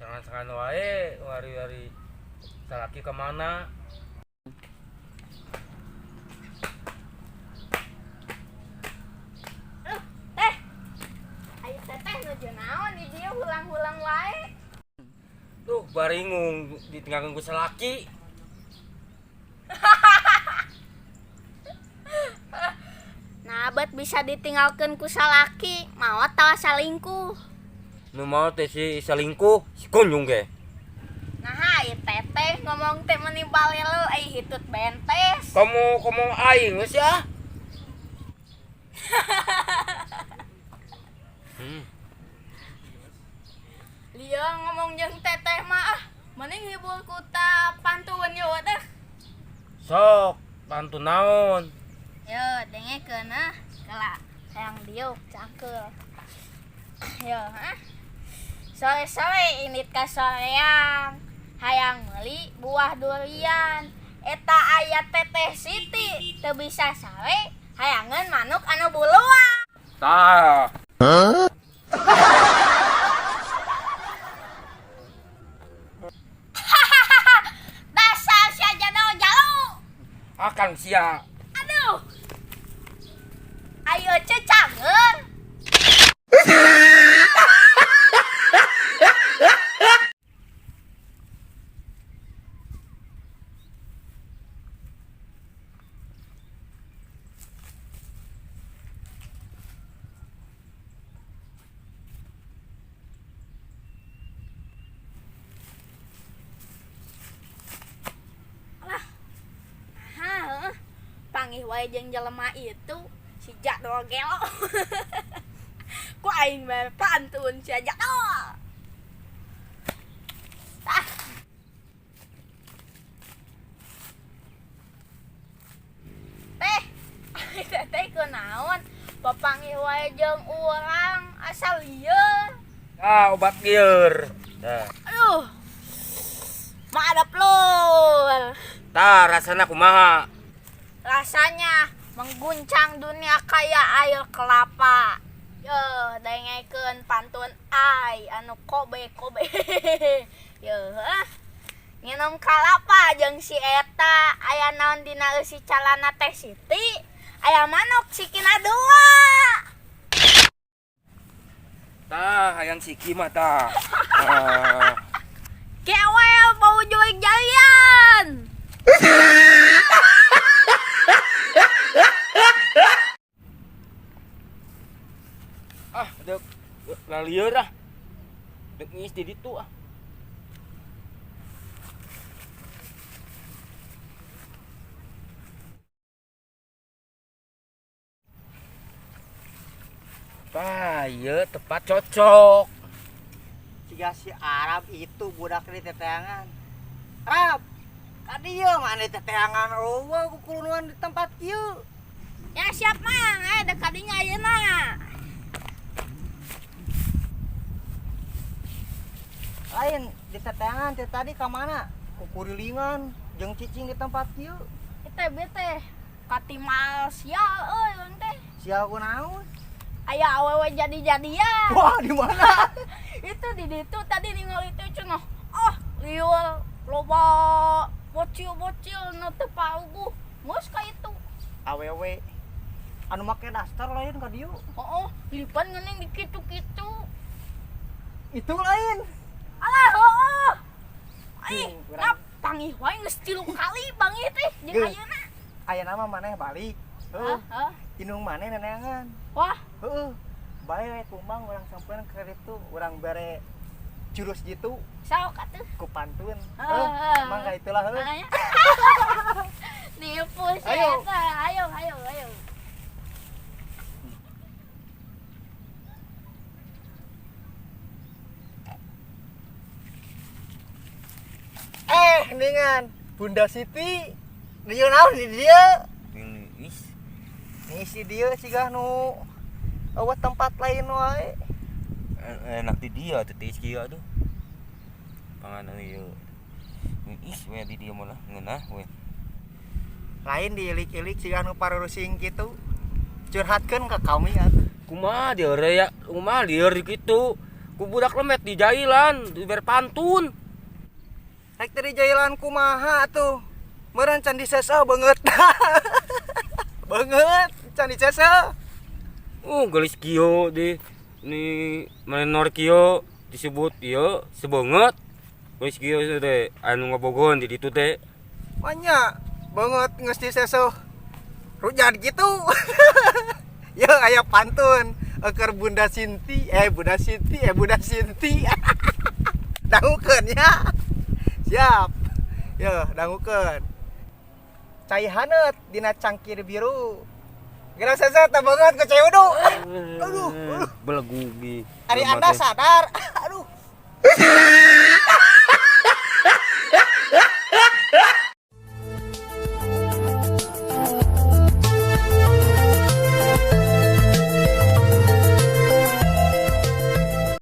Jangan wae wari-wari salaki kemana. Teh. Ayo teteh nuju naon di dieu hulang-hulang wae. Tuh baringung ditinggalkan ku salaki. Nah, bet bisa ditinggalkan ku salaki, maot tawa salingkuh. Nu mau teh si selingkuh si kunjung ge. Nah, ieu teteh ngomong teh meuni balelo hitut bentes. Kamu aing geus ya. Lieu ngomong jeung teteh mah mending hibur ku ta pantun yeuh teh. Sok pantun naon? Yo, dengekeun kala hayang diuk cangkeul. Yo, sore-sore init ka soreang hayang meuli buah durian. Eta aya teteh Siti teu bisa sare hayangeun manuk anu buluang. Tah. Dasar sia jadau jalu. Akan sia. Aduh. Ayo cecangeun. Panggih wae jeung jelema itu si Jadol gelo. Ku aing bae pantun si Jadol. Teh, teh kunaon? Papanggih wae jeung urang asal lieur. Obat lieur. Tah. Aduh. Maadap lur. Tah rasana kumaha? Rasanya mengguncang dunia kayak air kelapa. Yo, dengekeun pantun ai anu kobe. Yo, nginum kalapa jeung si eta aya naon dina eusi calana teh Siti, aya manuk sikina dua. Tah hayang siki mah tah. Kewel bau juig jalian. Dek lalieur ah. Dek ngis di ditu ah. Tah, ieu tepat cocok. Jika si Arab itu budak di teteangan. Arab, ka dieu mana teteangan eueuh kukulunuan di tempat kieu. Ya siap mang, dekat dinya ayeuna. Lain di teteangan teh tadi ka mana? Kukurilingan jeung cicing di tempat kieu. Teh bete katimal sial euy urang teh. Sial kunaon? Aya awewe jadi-jadian. Wah, di mana? Itu di ditu tadi ningali teh cenah. Lieur loba bocil-bocil nu teu pauguh. Geus ka itu. Awewe anu make daster lain ka dieu. Heeh, lipan ngening di kitu-kitu. Itu lain. Alah, heeh. Ai, Urang panggih wae geus 3 kali panggih teh jeung ayeuna. aya nama maneh balik. Heuh. Inung maneh neneangan. Wah, Heeh. Bae we kumbang urang sampeun ka ditu, urang bare jurus gitu sok atuh. ku pantun. Heeh. Mangga itulah heuh. Aya. Nipu si Ayo. eta. Ayo. Dengan Bunda Siti dieu naon di dieu? Ini si dieu sigah nu eueuh tempat lain wae. Enak di dia teh kieu aduh. Panganan ieu. We di dia mah ngeunah we. Lain diilik-ilik sigah nu parurusing kitu. Curhatkeun ka kami atuh. Kumaha dieu ya? Kumaha lieur kitu? ku budak lemet di jailan, di berpantun. Rek tadi jailan kumaha tuh. Meureun can disesa banget. Banget can disesa. Gelis kieu di menor kieu disebut ieu sebeungeut. Gelis kieu teh anu ngabogohan di ditu teh. Banyak banget geus disesa. Rujan gitu. Ya aya pantun eker Bunda Sinti. Dangukeun ya. Siap. Ya, dangukeun. Cai haneut dina cangkir biru. Geura sesa teh banget ku cai udu. Aduh. Belegu bi. Ari Anda sadar. Aduh.